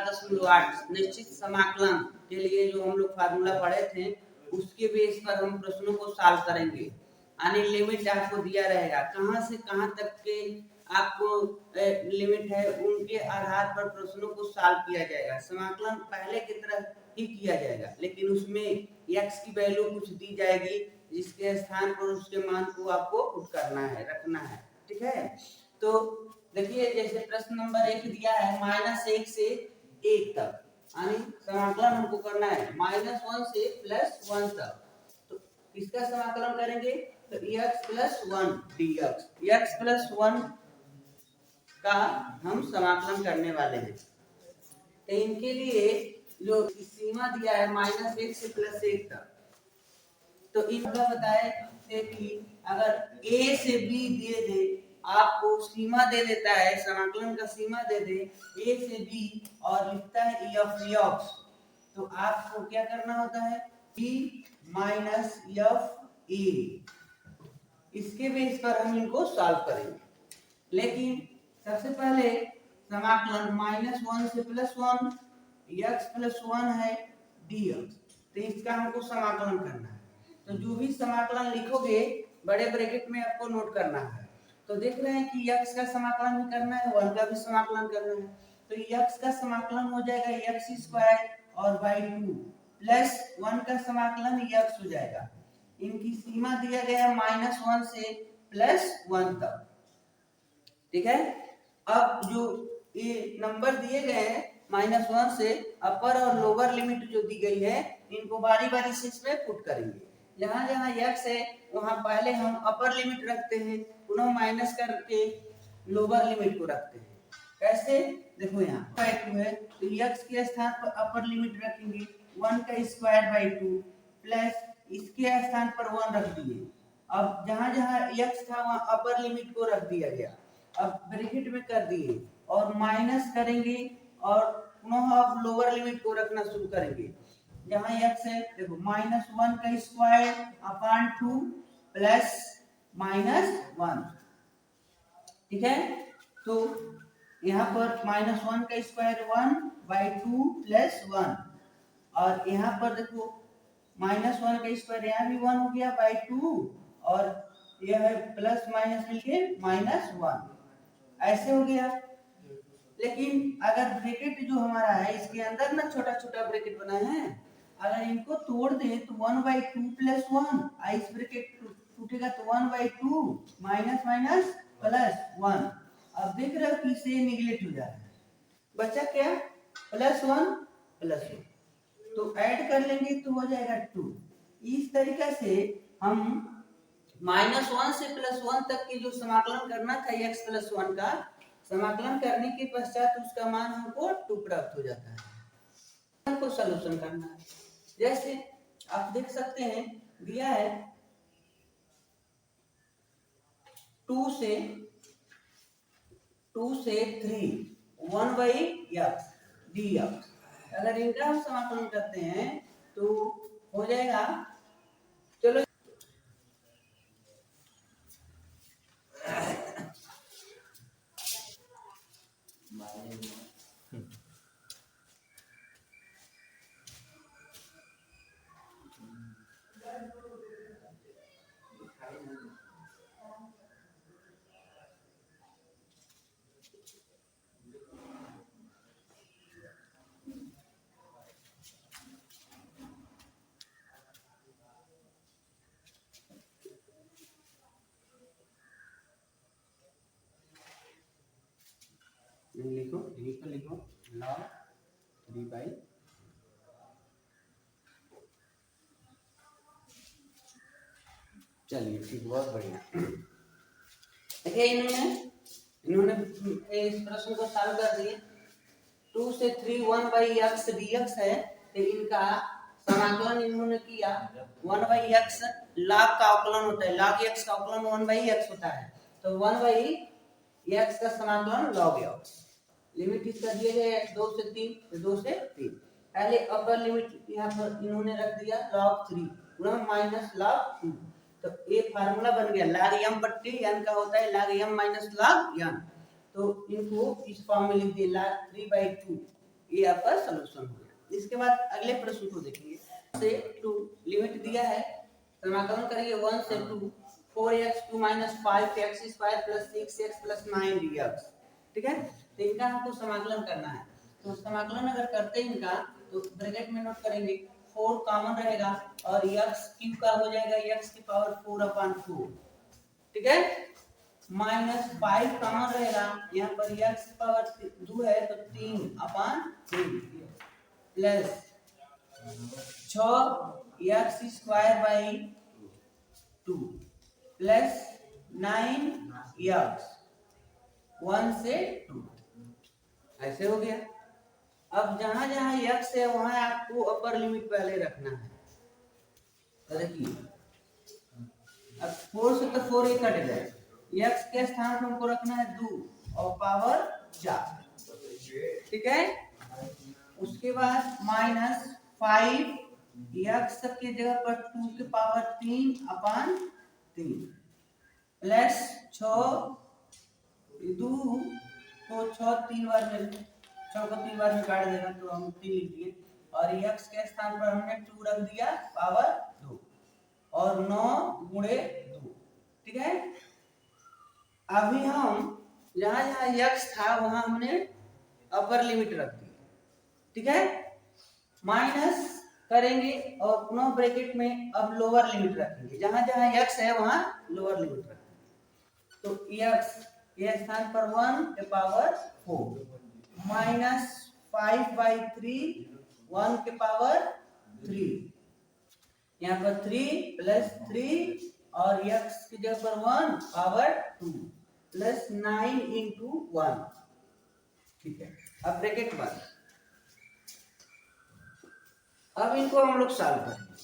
4.8 निश्चित समाकलन के लिए जो हम लोग फार्मूला पढ़े थे उसके बेस पर हम प्रश्नों को सॉल्व करेंगे। यानी लिमिट आपको दिया रहेगा, कहां से कहां तक के आपको लिमिट है उनके आधार पर प्रश्नों को सॉल्व किया जाएगा। समाकलन पहले की तरह ही किया जाएगा, लेकिन उसमें x की वैल्यू कुछ दी जाएगी जिसके स्थान पर उसके मान को आपको पुट करना है, रखना है। ठीक है, तो देखिए जैसे प्रश्न नंबर 1 दिया है -1 से 1 तक, यानी समाकलन हमको करना है -1 से +1 तक। तो किसका समाकलन करेंगे? तो x + 1 dx, x + 1 का हम समाकलन करने वाले हैं। तो इनके लिए जो सीमा दिया है -1 से +1 तक, तो इनका बताए थे कि अगर a से b दे दे, आपको सीमा दे देता है, समाकलन का सीमा दे दे a से b और लिखता है e of x, तो आपको क्या करना होता है b माइनस f a, इसके बेस पर हम इनको सॉल्व करेंगे। लेकिन सबसे पहले समाकलन -1 से +1 x + 1 है dx, तो इसका हमको समाकलन करना है। तो जो भी समाकलन लिखोगे बड़े ब्रैकेट में आपको नोट करना है। तो देख रहे हैं कि x का समाकलन भी करना है, 1 का भी समाकलन करना है। तो x का समाकलन हो जाएगा x² और y2 प्लस 1 का समाकलन x हो जाएगा। इनकी सीमा दिया गया है -1 से +1 तक। ठीक है, अब जो ये नंबर दिए गए हैं -1 से अपर और लोअर लिमिट जो दी गई है, इनको बारी बारी से इसमें पुट करेंगे। जहां जहां x है वहां पहले हम अपर लिमिट रखते हैं, पुनः माइनस करके लोअर लिमिट को रखते हैं। कैसे? देखो यहाँ y2 है तो x के स्थान पर अपर लिमिट रखेंगे 1 का स्क्वायर बाई 2 प्लस इसके स्थान पर 1 रख दिए। अब जहां जहां x था वहां अपर लिमिट को रख दिया गया, अब ब्रैकेट में कर दिए और माइनस करेंगे और पुनः अब लोअर लिमिट को रखना शुरू करेंगे। जहां x है देखो -1 का स्क्वायर अपॉन 2 प्लस -1। ठीक है, तो यहाँ पर -1 का स्क्वायर 1 बाई 2 प्लस 1, और यहाँ पर देखो -1 का स्क्वायर यहाँ भी 1 हो गया बाई 2 और यह है प्लस माइनस मिलके -1, ऐसे हो गया। लेकिन अगर ब्रैकेट जो हमारा है इसके अंदर ना छोटा छोटा ब्रैकेट बना है, अगर इनको तोड़ दे तो 1/2 + 1, इस ब्रैकेट टूटेगा तो 1/2 माइनस माइनस प्लस 1। अब देख रहे हो कि इसे निगलेक्ट हो जा रहा है, बचा क्या +1 + 1, तो ऐड कर लेंगे तो हो जाएगा 2। इस तरीका से हम -1 से +1 तक की जो समाकलन करना था x + 1 का, समाकलन करने के पश्चात उसका मान हमको 2 प्राप्त हो जाता है। हमको सॉल्यूशन करना है। जैसे आप देख सकते हैं दिया है 2 से 3 1/x dx, अगर इनका हम समाकलन करते हैं तो हो जाएगा, चलो लिखो यहीं पर लिखो log 3/, चलिए ठीक, बहुत बढ़िया। देखिए इन्होंने इस प्रश्न को सॉल्व कर दिए। 2 से 3 1/x dx है, तो इनका समाकलन इन्होंने किया 1/x, log का अवकलन होता है, log x का अवकलन 1/x होता है, तो 1/x का समाकलन log x। लिमिट इसका दिए गए 2 से 3, तो 2 से 3 पहले अपर लिमिट यहाँ पर इन्होंने रख दिया log 3 गुणा माइनस log 2, तो ये फार्मूला बन गया log m बट्टे n का होता है log m minus log n, तो इनको इस फॉर्म में लिख दिए log 3/2 ये आपका सोल्यूशन हो गया। इसके बाद अगले प्रश्न को देखेंगे। से टू लिमिट दिया है, समाकलन करेंगे 1 से 2 4x 2 5x square plus 6x plus 9 dx। ठीक है, तो इनका हमको समाकलन करना है। तो समाकलन अगर करते हैं इनका, तो ब्रैकेट में नोट करेंगे 4 कॉमन रहेगा और x क्यूब का हो जाएगा x की पावर 4/4। ठीक है, माइनस 5 कॉमन रहेगा, यहाँ पर x की पावर 2 है तो 3/3 plus 6x square by 2 plus 9x 1 से 2। ऐसे हो गया। अब जहां जहां x है वहां आपको अपर लिमिट पहले रखना है। तो देखिए अब 4 से तो 4 ही कट गए, x के स्थान पर हमको रखना है 2 और पावर 4। ठीक है, उसके बाद माइनस 5 x की जगह पर 2 की पावर 3/3 प्लस 6 2 को 6 3 बार में 6 को 3 बार में काट देगा तो हम 3 लिख दिए और x के स्थान पर हमने 2 रख दिया पावर 2 और 9 गुणे 2। ठीक है, अभी हम जहां जहां x था वहां हमने अपर लिमिट रख दी। ठीक है, माइनस करेंगे और पुनः ब्रैकेट में अब लोअर लिमिट रखेंगे, जहां जहां x है वहां लोअर लिमिट रखेंगे। तो x के स्थान पर 1 के पावर 4 माइनस 5/3 1 के पावर 3, यहाँ पर 3 प्लस 3 और x की जगह पर 1 पावर 2 प्लस 9 इंटू 1। ठीक है, अब ब्रैकेट बंद। अब इनको हम लोग सॉल्व करेंगे।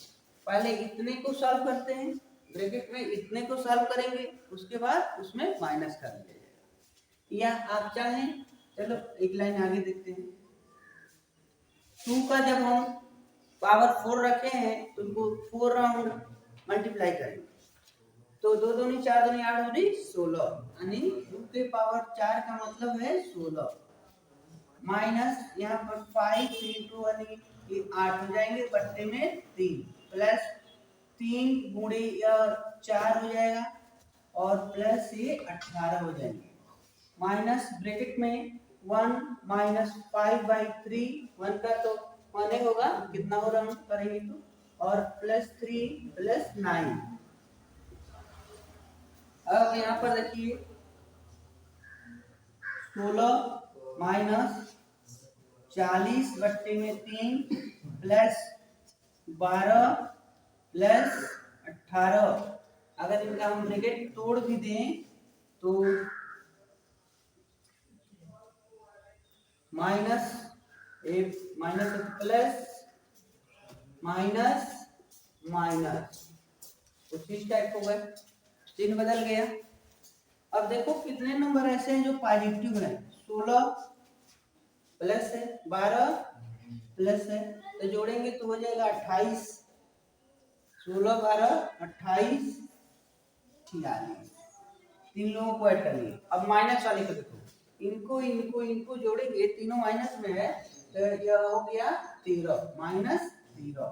पहले इतने को सॉल्व करते हैं, ब्रैकेट में इतने को सॉल्व करेंगे, उसके बाद उसमें माइनस कर लिया जाएगा। या आप चाहें, चलो एक लाइन आगे देखते हैं। 2 का जब हम पावर 4 रखे हैं तो उनको 4 राउंड मल्टीप्लाई करेंगे तो 2 दूनी 4 दूनी 8 दूनी 16, यानी 2 के पावर 4 का मतलब है 16 माइनस यहाँ पर 5 इंटू यानी ये 8 हो जाएंगे बट्टे में 3 प्लस 3 गुणे 4 हो जाएगा और प्लस ये 18 हो जाएंगे माइनस ब्रैकेट में 1 माइनस 5/3 1 का तो 1 होगा, कितना हो राउंड करेंगे तो, और प्लस 3 प्लस 9। अब यहाँ पर देखिए 16 माइनस 40 बट्टे में 3 प्लस 12 प्लस 18। अगर इनका हम ब्रैकेट तोड़ भी दें तो माइनस प्लस माइनस माइनस कुछ इस टाइप हो गए, चिन्ह बदल गया। अब देखो कितने नंबर ऐसे हैं जो पॉजिटिव है। 16 प्लस है 12 प्लस है तो जोड़ेंगे तो हो जाएगा 28। 16 12 28 46, तीन लोगों को ऐड कर लिए। अब माइनस वाले को देखो, इनको इनको इनको जोड़ेंगे, तीनों माइनस में है तो यह हो गया 13 माइनस 0।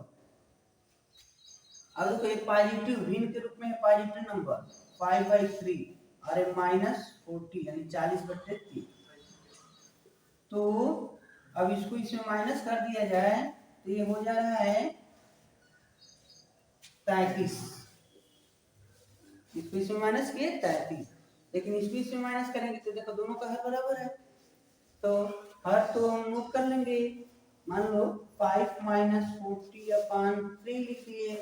अब देखो ये पॉजिटिव भिन्न के रूप में है, पॉजिटिव नंबर 5/3 और ये माइनस 40 यानी 40/3। तो अब इसको इसमें माइनस कर दिया जाए तो ये हो जा रहा है 33। इसको इसमें माइनस किए 33, लेकिन इसको इसमें माइनस करेंगे तो देखो दोनों का हर बराबर है तो हर तो हम नोट कर लेंगे। मान लो 5 माइनस 40/3 लिख दिए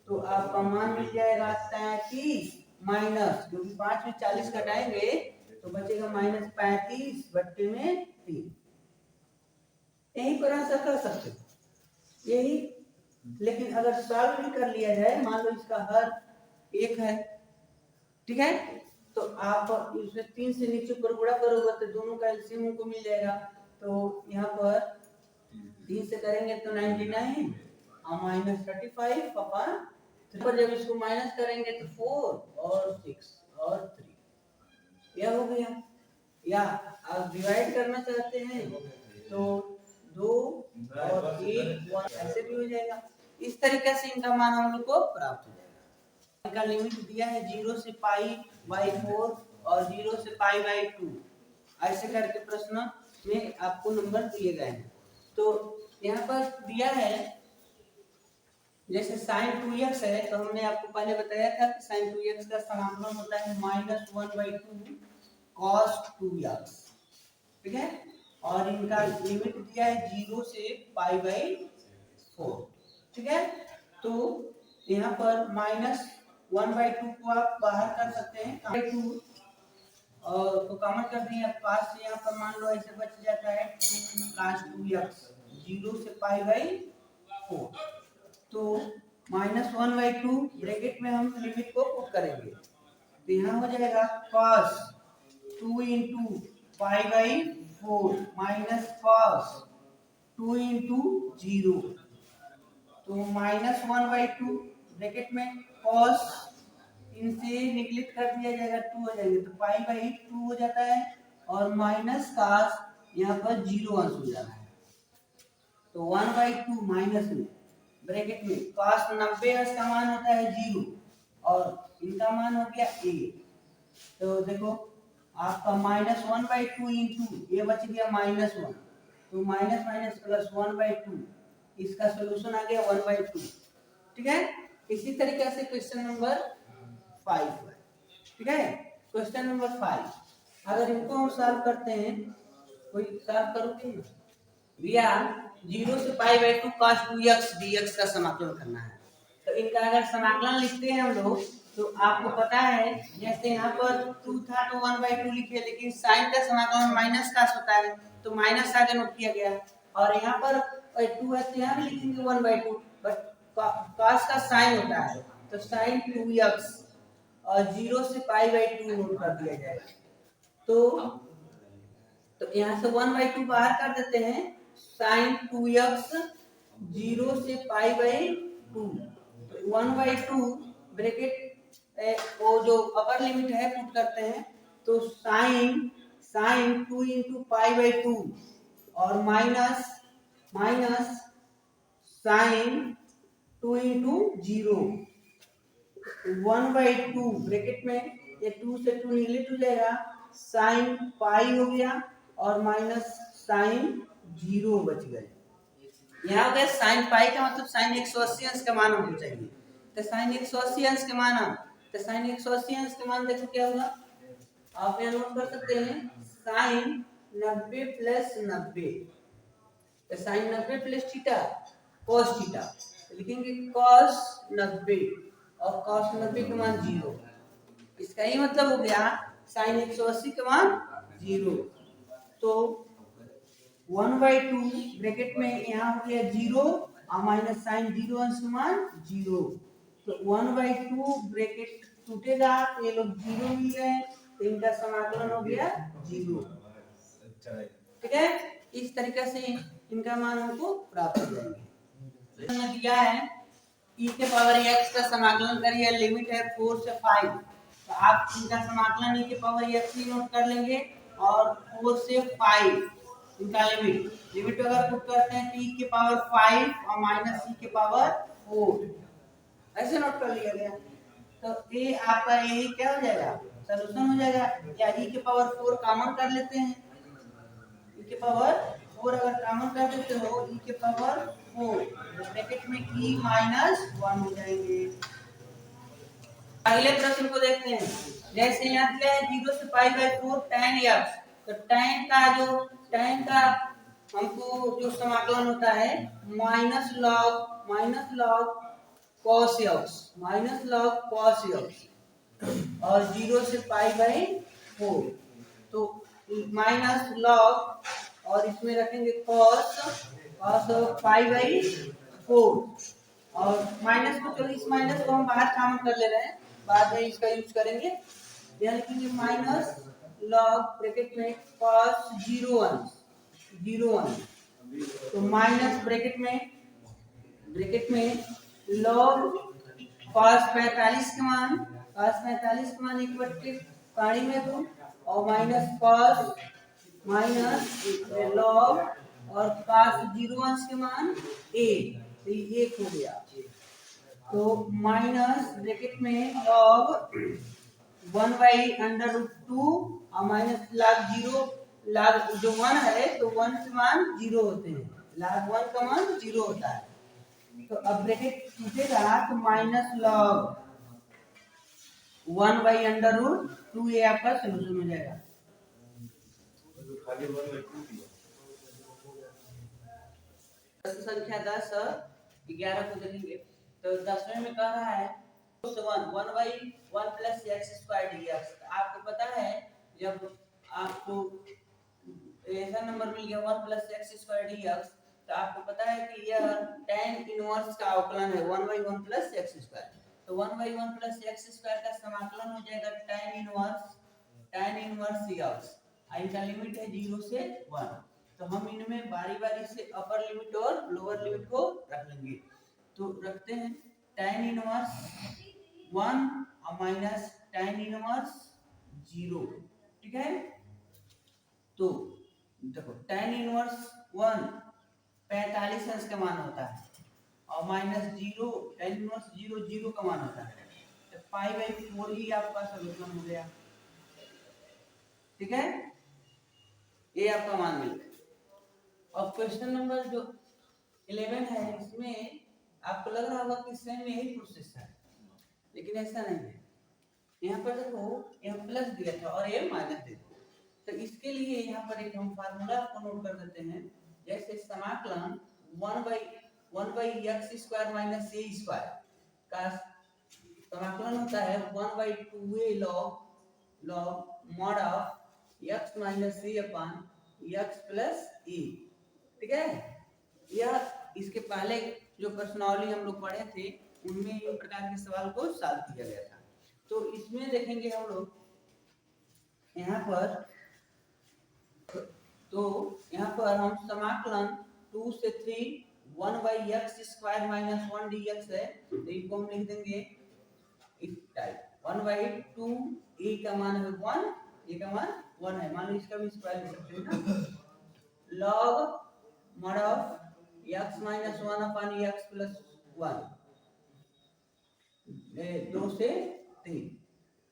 तो आपका मान मिल जाएगा 33 माइनस, क्योंकि 5 में 40 घटाएंगे तो बचेगा माइनस 35 बट्टे में 3। यही पर आंसर कर सकते हो यही, लेकिन अगर सॉल्व भी कर लिया जाए, मान लो इसका हर 1 है, ठीक है, तो आप इसमें 3 से नीचे पर गुणा करोगे तो दोनों का एलसीएम को मिल जाएगा। तो यहाँ पर 3 से करेंगे तो 99 और माइनस 35/3 पर जब इसको माइनस करेंगे तो 4 और 6 और 3 यह हो गया। या आप डिवाइड करना चाहते हैं तो ऐसे भी हो जाएगा। इस तरीके से इनका मान हम लोग को प्राप्त हो जाएगा। इनका लिमिट दिया है 0 से π/4 और 0 से π/2। ऐसे करके प्रश्न में आपको नंबर दिए गए हैं। तो यहाँ पर दिया है जैसे sin 2x है, तो हमने आपको पहले बताया था कि sin 2x का समाकलन होता है -1/2 cos 2x। ठीक है, और इनका लिमिट दिया है 0 से π/4। ठीक है, तो यहाँ पर -1/2 को आप बाहर कर सकते हैं 2 और तो कॉमन कर दिए, पास से यहाँ पर मान लो ऐसे बच जाता है cos 2x 0 से π/4। तो -1/2 ब्रैकेट में हम लिमिट को पुट करेंगे, तो यहाँ हो जाएगा cos 2 × π/4 माइनस cos 2 × 0, तो -1/2 ब्रैकेट में cos इनसे निगलेक्ट कर दिया जाएगा, 2 हो जाएंगे तो π/2 हो जाता है और माइनस cos यहाँ पर 0 अंश हो जाना है, तो 1/2 माइनस में ब्रैकेट में cos 90 अंश का मान होता है 0 और इनका मान हो गया a। तो देखो आपका -1/2 इंटू ये बच गया -1, तो माइनस माइनस प्लस 1/2, इसका सॉल्यूशन आ गया 1/2। ठीक है, इसी तरीके से क्वेश्चन नंबर 5 है। ठीक है, क्वेश्चन नंबर 5 अगर इनको हम सॉल्व करते हैं, कोई सॉल्व करोगे भैया 0 से π/2 cos 2x dx का समाकलन करना है। तो इनका अगर समाकलन लिखते हैं हम लोग, तो आपको पता है जैसे यहाँ पर 2 था तो 1/2 लिखे, लेकिन साइन का समाकलन माइनस का होता है तो माइनस आगे नोट किया गया, और यहाँ पर 2 है तो यहाँ भी लिखेंगे 1/2, बट cos का साइन होता है तो sin 2x और 0 से π/2 नोट कर दिया जाएगा। तो यहाँ से 1/2 बाहर कर देते हैं, sin 2x 0 से π/2, 1/2 ब्रैकेट वो जो अपर लिमिट है पुट करते हैं, तो sin 2 × π/2 और माइनस sin 2 × 0, 1/2 ब्रैकेट में ये 2 से 2 निगलेक्ट हो जाएगा, sin पाई हो गया और माइनस sin 0 बच गए। यहाँ हो गया sin पाई का मतलब sin 180 अंश का मान होना चाहिए, तो sin 180 अंश के मान तो sin 180 अंश के मान देखो क्या होगा, आप यहाँ नोट कर सकते हैं sin 90 प्लस 90, तो sin 90 plus theta cos theta, लिखेंगे cos 90 और cos 90 का मान 0, इसका ही मतलब हो गया sin 180 का मान 0, तो 1/2 ब्रैकेट में यहाँ हो गया 0 और माइनस sin 0 अंश का मान 0, तो 1/2 ब्रैकेट टूटेगा तो ये लोग 0 मिल गए, तो इनका समाकलन हो गया 0। ठीक है, इस तरीके से इनका मान हमको प्राप्त हो जाएंगे। दिया है e के पावर x का समाकलन करिए, लिमिट है 4 से 5, तो आप इनका समाकलन e के पावर x ही नोट कर लेंगे और 4 से 5 इनका लिमिट अगर पुट करते हैं तो e के पावर 5 और माइनस e के पावर 4 ऐसे नोट कर लिया गया, तो ये आपका यही क्या हो जाएगा, सॉल्यूशन हो जाएगा। या e के पावर 4 कॉमन कर लेते हैं, e के पावर 4 अगर कॉमन कर देते हो e के पावर 4 ब्रैकेट में e - 1 हो जाएंगे। अगले प्रश्न को देखते हैं, जैसे यहाँ दिया है 0 से π/4 tan x, तो tan का हमको जो समाकलन होता है माइनस लॉग cos x और 0 से π/4, तो माइनस लॉग और इसमें रखेंगे cos π/4 और माइनस को, चलो इस माइनस को हम बाहर कॉमन कर ले रहे हैं, बाद में इसका यूज करेंगे, यहाँ लिखेंगे माइनस लॉग ब्रैकेट में cos 0 1, तो माइनस ब्रैकेट में लॉग cos 45 के मान 1/5 पानी में दो और माइनस लॉग और cos 0 अंश के मान 1, तो ये 1 हो गया। तो माइनस ब्रैकेट में log 1/√2 और माइनस log 0, log जो 1 है तो 1 के मान 0 होते हैं, log 1 का मान 0 होता है। तो अब ब्रैकेट टूटेगा तो माइनस log 1/√2, ये आपका सोल्यूशन हो जाएगा। प्रश्न संख्या 10 11 को देखेंगे। तो 10वें में कह रहा है 1/1 प्लस एक्स स्क्वायर dx। आपको पता है जब आपको ऐसा नंबर मिल गया 1 प्लस एक्स स्क्वायर dx, तो आपको पता है कि यह tan इनवर्स का अवकलन है 1/1 प्लस एक्स स्क्वायर। तो 1/1 प्लस एक्स स्क्वायर का समाकलन हो जाएगा tan इनवर्स x। इनका लिमिट है 0 से 1। तो हम इनमें बारी बारी से अपर लिमिट और लोअर लिमिट को रख लेंगे। तो रखते हैं tan इनवर्स 1 और माइनस tan इनवर्स 0, ठीक है। तो देखो tan इनवर्स 1 45 अंश का मान होता है और माइनस 0 tan इनवर्स 0 0 का मान होता है, तो π/4 ही आपका समीकरण हो गया, ठीक है। ये आपका मान मिल गया। और क्वेश्चन नंबर जो 11 है, इसमें आपको लग रहा होगा कि सेम यही प्रोसेस है, लेकिन ऐसा नहीं है। यहाँ पर देखो यहाँ प्लस दिया था और ये माइनस दे दिया, तो इसके लिए यहाँ पर एक हम फार्मूला आपको नोट कर देते हैं। जैसे समाकलन 1/x² माइनस a स्क्वायर का समाकलन होता है 1/2a log mod of x minus a upon x plus a, ठीक है। यह इसके पहले जो प्रश्नावली हम लोग पढ़े थे उनमें इन प्रकार के सवाल को सॉल्व किया गया था। तो इसमें देखेंगे हम लोग यहाँ पर, तो यहाँ पर हम समाकलन 2 से 3 1/x² माइनस 1 dx है, तो इसको हम लिख देंगे इस टाइप 1/2 a का मान है 1, a का मान 1 है, मान लो इसका भी स्क्वायर लिख सकते हैं ना, log mod of x minus 1 upon x plus 1 2 से 3।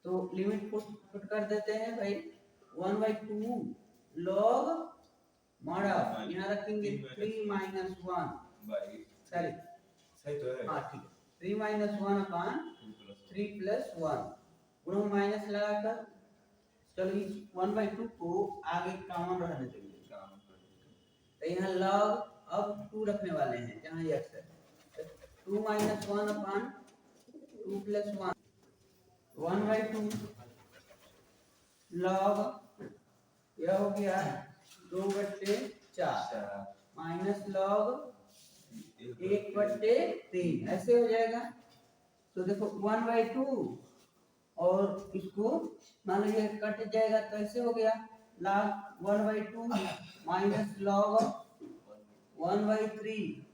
तो लिमिट पुट कर देते हैं भाई 1/2 log mod ऑफ, यहाँ रखेंगे 3 माइनस 1 सॉरी सही तो है, हाँ ठीक है, 3 माइनस 1 अपॉन 3 प्लस 1 गुणा माइनस लगाकर, चलो इस 1/2 को आगे कॉमन रहने देंगे। तो यहाँ log अब 2 रखने वाले हैं जहाँ x है, 2 माइनस 1 अपॉन 2 प्लस 1 1/2 log यह हो गया 2/4 माइनस log 1/3, ऐसे हो जाएगा। तो देखो 1/2 और इसको मान लीजिए कट जाएगा तो ऐसे हो गया log 1/2 माइनस log 1/3,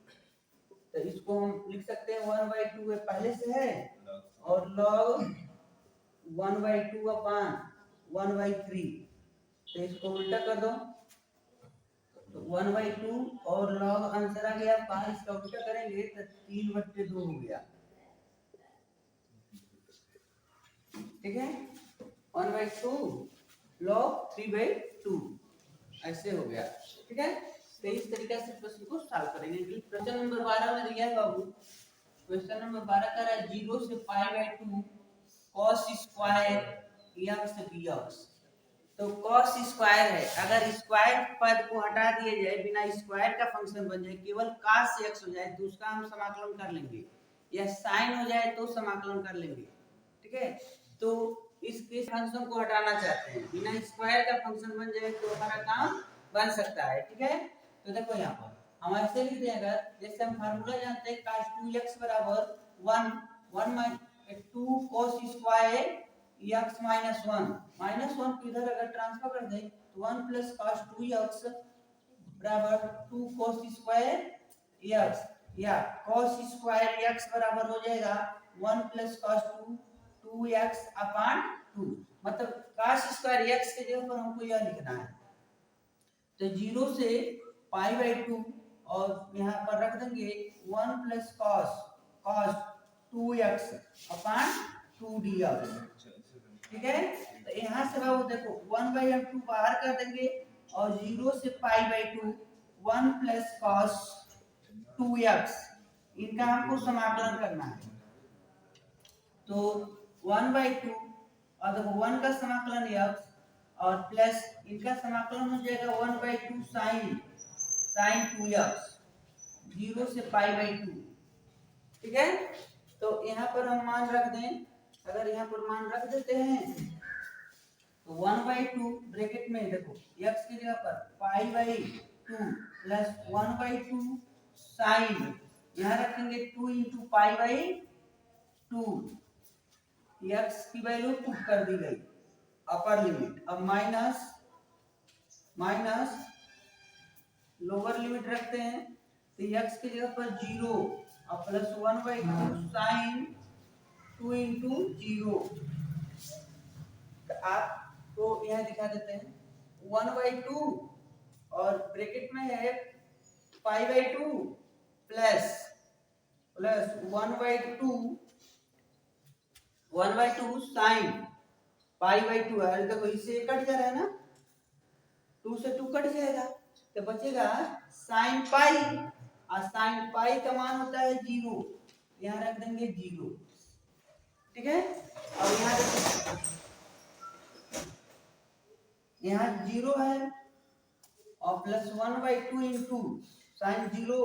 तो इसको हम लिख सकते हैं 1/2 पहले से है और log 1/2 अपॉन 1/3, तो इसको उल्टा कर दो, तो 1/2 और log आंसर आ गया 5, इसका उल्टा करेंगे तो 3/2 हो गया, ठीक है। 1/2 log 3/2 ऐसे हो गया, ठीक है। तो इस तरीके से प्रश्न को सॉल्व करेंगे। प्रश्न नंबर 12 में दिया है बाबू, क्वेश्चन नंबर 12 का है 0 से π/2 cos स्क्वायर x dx। तो cos स्क्वायर है, अगर स्क्वायर पद को हटा दिया जाए, बिना स्क्वायर का फंक्शन बन जाए, केवल cos x हो जाए तो उसका हम समाकलन कर लेंगे, या sin हो जाए तो समाकलन कर लेंगे, ठीक है। तो इसके फंक्शन को हटाना चाहते हैं, बिना स्क्वायर का फंक्शन बन जाए तो हमारा काम बन सकता है, ठीक है। तो देखो यहाँ पर हम ऐसे लिख देंगे, जैसे हम फार्मूला जानते हैं cos 2x बराबर 1 2 cos स्क्वायर x माइनस 1 को इधर अगर ट्रांसफर कर दें तो 1 प्लस cos 2x बराबर 2 cos स्क्वायर x, या cos स्क्वायर x बराबर हो जाएगा 1 प्लस cos 2x अपॉन 2, मतलब cos स्क्वायर x के जगह पर हमको यह लिखना है। तो 0 से पाई/2 और यहाँ पर रख देंगे 1 plus cos 2x upon 2dx। ठीक है, तो यहाँ से बाबू देखो 1/2 बाहर कर देंगे और 0 से पाई/2 1 प्लस कॉस 2x इनका हमको समाकलन करना है। तो 1/2 और देखो 1 का समाकलन x और प्लस इनका समाकलन हो जाएगा 1/2 साइन 2x 0 से पाई/2। ठीक है, तो यहाँ पर हम मान रख दें, अगर यहाँ पर मान रख देते हैं तो 1/2 ब्रैकेट में देखो x की जगह पर पाई/2 प्लस 1/2 साइन यहाँ रखेंगे 2 इंटू पाई/2 x की वैल्यू पुट कर दी गई अपर लिमिट। अब माइनस लोअर लिमिट रखते हैं तो x की जगह पर 0 और प्लस 1/2 साइन 2 इंटू 0। तो आपको यहाँ दिखा देते हैं 1/2 और ब्रैकेट में है पाई/2 प्लस 1/2 साइन पाई/2 है। देखो इससे कट जा रहा है ना, 2 से 2 कट जाएगा तो बचेगा साइन पाई और साइन पाई का मान होता है 0, यहाँ रख देंगे 0। ठीक है, और यहाँ देखो यहाँ 0 है और प्लस 1/2 इंटू साइन 0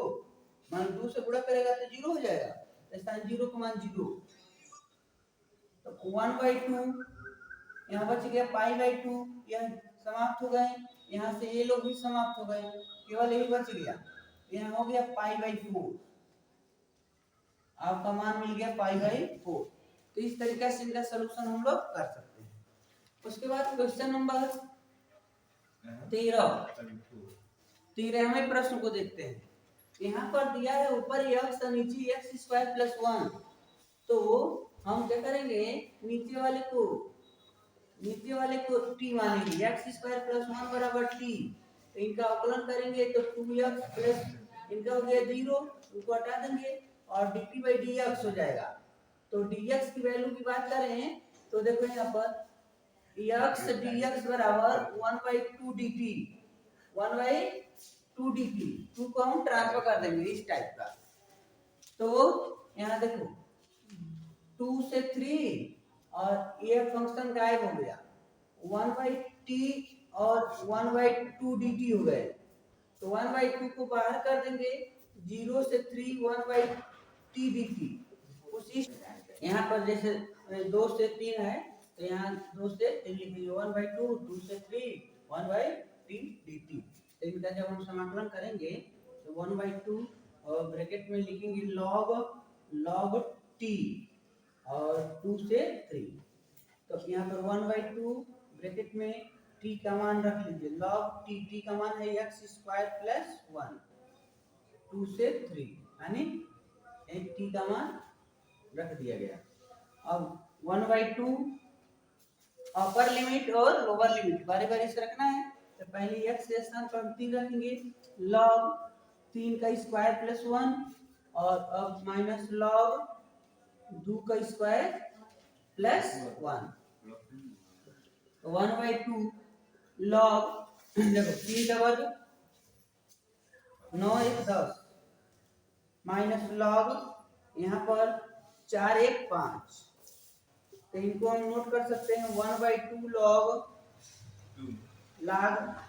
मान 2 से गुणा करेगा तो 0 हो जाएगा, तो साइन 0 का मान 0। तो 1/2 यहाँ बच गया पाई/2, यह समाप्त हो गए, यहाँ से ये लोग भी समाप्त हो गए, केवल यही बच गया, यहाँ हो गया पाई/4। आपका मान मिल गया पाई/4। तो इस तरीके से इनका सलूशन हम लोग कर सकते हैं। उसके बाद क्वेश्चन नंबर 13वें प्रश्न को देखते हैं। यहाँ पर दिया है ऊपर x और नीचे x² + 1। तो हम क्या करेंगे, नीचे वाले को t मानेंगे, x² + 1 बराबर t। तो इनका अवकलन करेंगे तो 2x प्लस इनका हो गया 0, उसको हटा देंगे और dt/dx हो जाएगा। तो dx की वैल्यू की बात करें तो देखो यहाँ पर x dx बराबर 1/2 dt 1/2 dt 2 को हम ट्रांसफर कर देंगे इस टाइप का। तो यहाँ देखो 2 से 3 और ये फंक्शन गायब हो गया, 1/t और 1/2 dt हो गए। तो 1/2 को बाहर कर देंगे, 0 से 3 1/t dt। उसी यहाँ पर जैसे 2 से 3 है तो यहाँ 2 से 3 लिखेंगे, 1/2 2 से 3 1/t dt। तो इनका जब हम समाकलन करेंगे तो 1/2 और ब्रैकेट में लिखेंगे log t और 2 से 3। तो यहाँ पर 1/2 ब्रैकेट में t का मान रख लीजिए, log t का मान है x² + 1 2 से 3 यानी एक t का मान रख दिया गया। अब 1/2 अपर लिमिट और लोअर लिमिट बारी बारी से रखना है। तो पहले x के स्थान पर 3 रखेंगे, log 3 का स्क्वायर प्लस 1 और अब माइनस log 2 का स्क्वायर प्लस 1। 1/2 log देखो 3 का वर्ग 9 1 10 माइनस log यहाँ पर 4 1 5। तो इनको हम नोट कर सकते हैं 1/2 log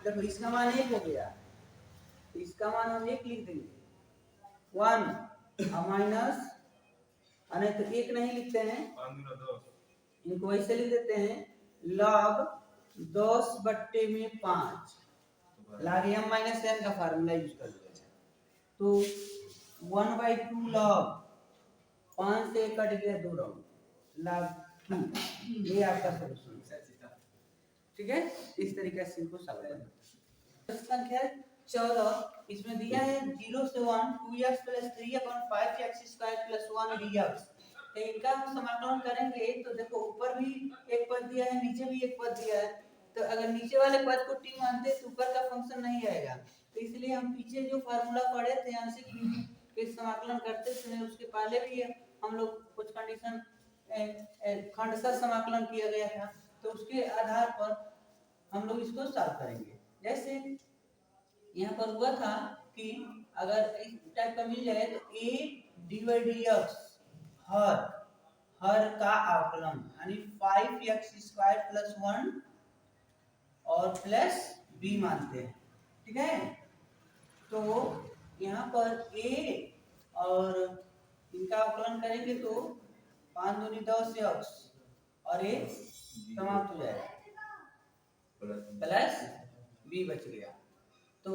देखो इसका मान 1 हो गया, इसका मान हम 1 लिख देंगे 1 और माइनस अने तो 1 नहीं लिखते हैं, इनको ऐसे लिख देते हैं log 10/5 log m - n का फार्मूला यूज कर लेते हैं। तो 1/2 log 5 से कट गया 2 राउंड log 2, ये आपका सॉल्यूशन है। ठीक है, इस तरीके से इनको सॉल्व करना। संख्या 14 इसमें दिया है 0 से 1 2x + 3/5x² + 1 dx। तो इनका हम समाकलन करेंगे तो देखो ऊपर भी एक पद दिया है, नीचे भी एक पद दिया है। तो अगर नीचे वाले पद को t मानते तो ऊपर का फंक्शन नहीं आएगा, तो इसलिए हम पीछे जो फार्मूला पढ़े थे आंशिक लिमिट के समाकलन करते समय उसके पहले भी हम लोग कुछ कंडीशन खंडशः समाकलन किया गया था, तो उसके आधार पर हम लोग इसको सॉल्व करेंगे। जैसे यहाँ पर हुआ था कि अगर इस टाइप का मिल जाए तो a डी/dx हर का अवकलन यानी 5x² + 1 और प्लस b मानते हैं, ठीक है। तो यहाँ पर a और इनका अवकलन करेंगे तो 5 दूनी 10 x और a समाप्त हो जाएगा प्लस b बच गया। तो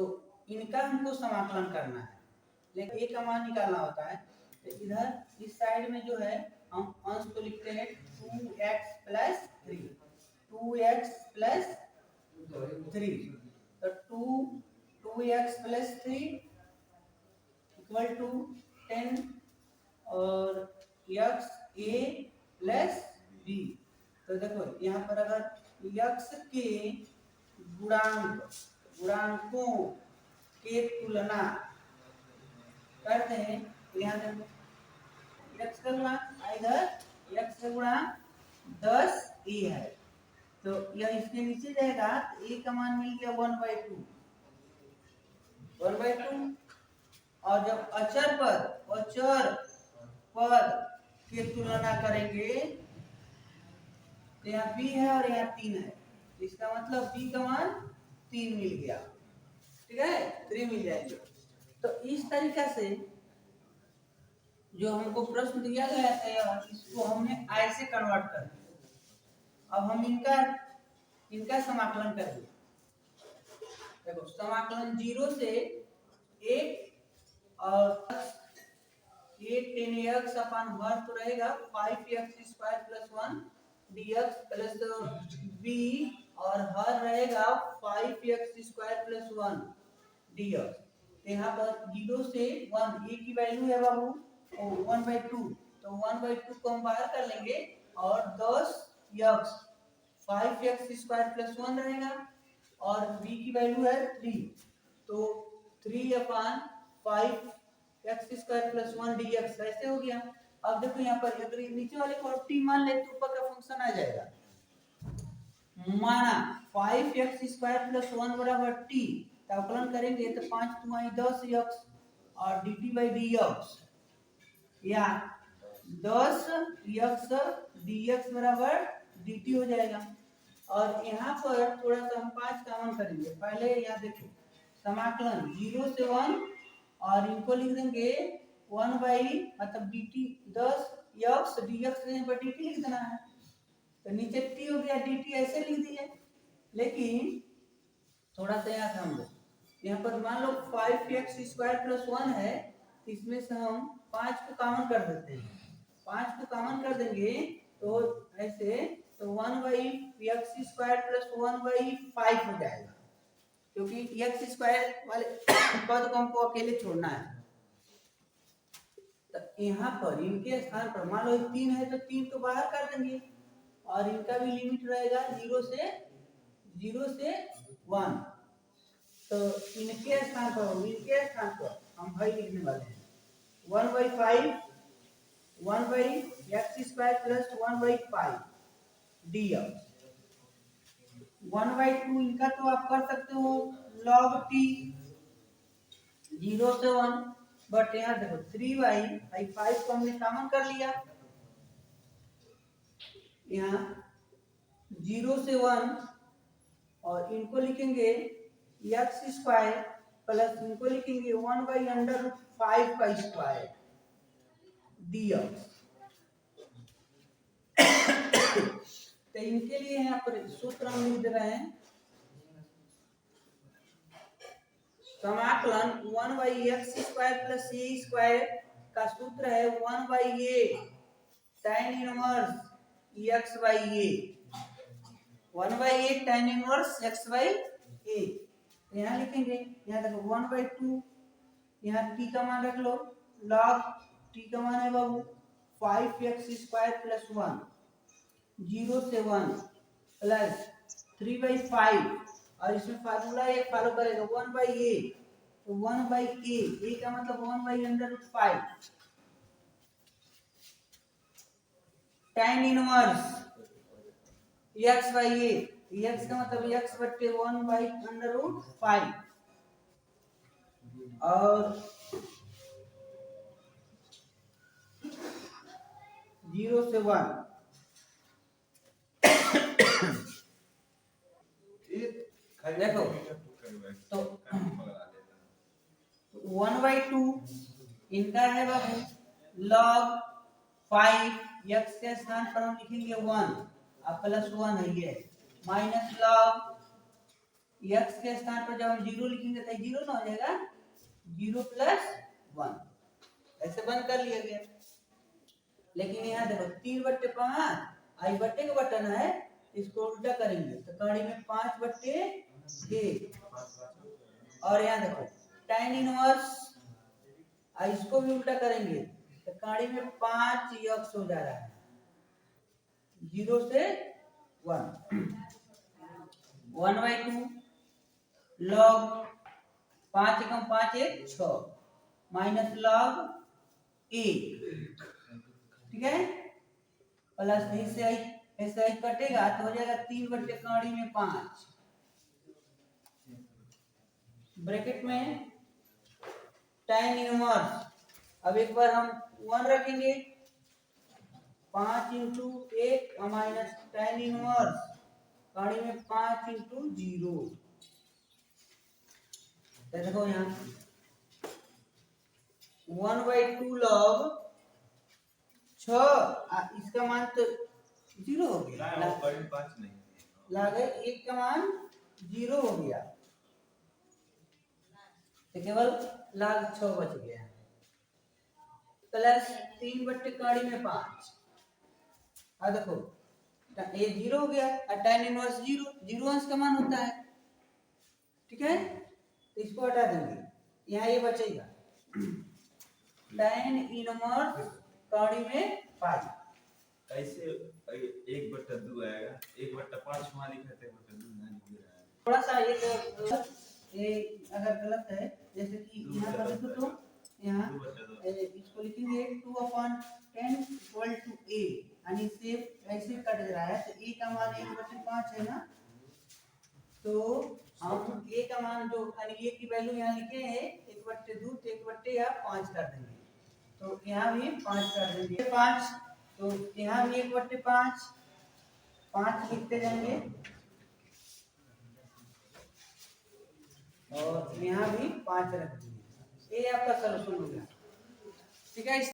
इनका हमको समाकलन करना है, लेकिन a का मान निकालना होता है। तो इधर इस साइड में जो है हम अंश को लिखते हैं 2x + 3 2x + 3। तो 2x + 3 = 10 और x a + b। तो देखो यहाँ पर अगर x के गुणांकों के तुलना करते हैं तो यहाँ देखो x का गुणांक इधर x का गुणांक 10 a है, तो यह इसके नीचे जाएगा तो a का मान मिल गया 1/2 और जब अचर पद के तुलना करेंगे तो यहाँ b है और यहाँ 3 है, इसका मतलब b का मान 3 मिल गया, ठीक है, 3 मिल जाएगा। तो इस तरीका से जो हमको प्रश्न दिया गया था इसको हमने ऐसे कन्वर्ट कर दिया। अब हम इनका समाकलन करेंगे। देखो समाकलन 0 से 1 और 10x अपन वर्ग तो रहेगा 5x² + 1 dx प्लस b और हर रहेगा 5x² + 1 dx। यहाँ पर 0 से 1 a की वैल्यू है बाबू 1/2, तो 1/2 को हम बाहर कर लेंगे और 10x 5x² + 1 रहेगा और b की वैल्यू है 3, तो 3/5x² + 1 dx ऐसे हो गया। अब देखो यहाँ पर अगर नीचे वाले को t मान ले तो ऊपर का फंक्शन आ जाएगा। माना 5x² + 1 = t, तो अवकलन करेंगे तो 5 × 10x और dt/dx या 10x dx = dt हो जाएगा। और यहाँ पर थोड़ा सा हम 5 कॉमन करेंगे। पहले यहाँ देखो समाकलन 0 से 1 और इनको लिख देंगे 1 मतलब dt 10x dx dt लिख देना है, तो नीचे t हो गया dt ऐसे लिख दिए। लेकिन थोड़ा सा याद हम लोग यहाँ पर मान लो 5x² + 1 है, इसमें से हम 5 को कॉमन कर देते हैं। 5 को कॉमन कर देंगे तो ऐसे तो 1/x² + 1/5 हो जाएगा, क्योंकि x² वाले पद को हमको अकेले छोड़ना है। तो यहाँ पर इनके स्थान पर मान लो 3 है तो 3 तो बाहर कर देंगे और इनका भी लिमिट रहेगा 0 से 1। तो इनके स्थान पर हम भाई लिखने वाले हैं 1/5 1/x² + 1/5 dx। 1/2 इनका तो आप कर सकते हो log t 0 से 1, बट यहाँ देखो 3/5 को हमने कॉमन कर लिया, यहाँ 0 से 1 और इनको लिखेंगे x² प्लस इनको लिखेंगे 1/√5 का स्क्वायर dx। तो इनके लिए यहाँ पर सूत्र हम लिख रहे हैं समाकलन 1/x² + a² का सूत्र है 1/a tan 1x/a 1/a tan 1x/a। यहाँ लिखेंगे, यहाँ देखो 1/2, यहाँ t का मान रख लो, log t का मान है बाबू 5x² + 1 0 से 1 प्लस 3/5 और इसमें फार्मूला ये फॉलो करेगा 1/a तो 1/a का मतलब 1/√5 tan इनवर्स x/a, x का मतलब x बट्टे 1/√5 और 0 से 1 देखो तो 1/2 इनका है बाबू log 5 x के स्थान पर हम लिखेंगे 1 अब +1 है ये माइनस log x के स्थान पर जब हम 0 लिखेंगे तो 0 ना हो जाएगा 0 + 1 ऐसे बंद कर लिया गया। लेकिन यहाँ देखो 3/5 आई बट्टे का बटन है इसको उल्टा करेंगे तो कड़ी में 5/1 और यहाँ देखो tan इनवर्स इसको भी उल्टा करेंगे तो कड़ी में 5x हो जा रहा है 0 से 1 1/2 log 5 × 5 = 6 माइनस log 1 ठीक है प्लस ऐसे ही कटेगा तो हो जाएगा 3/5 ब्रैकेट में tan इनवर्स अब एक बार हम 1 रखेंगे 5 × 1 माइनस tan इनवर्स कड़ी में 5 × 0 देखो यहाँ 1/2 log 6 इसका मान तो 0 हो गया log 1 का मान 0 हो गया तो केवल log 6 बच गया प्लस 3/5 देखो ये 0 हो गया और tan इनवर्स 0 अंश का मान होता है ठीक है तो इसको हटा देंगे यहाँ ये बचेगा tan इनवर्स कड़ी में 5 कैसे 1/2 आएगा 1/5 वहां लिखा था 1/2 थोड़ा सा ये अगर गलत है जैसे कि यहाँ पर देखो तो यहाँ इसको लिखेंगे 2/10 = a यानी से ऐसे कट रहा है तो a का मान 1/5 है ना तो हम a का मान जो यानी a की वैल्यू यहाँ लिखे हैं 1/2 तो 1/5 कर देंगे तो यहाँ भी 5 कर देंगे 5 तो यहाँ भी 1/5 5 लिखते जाएंगे और यहाँ भी 5 रख देंगे ये आपका सॉल्यूशन हो गया ठीक है।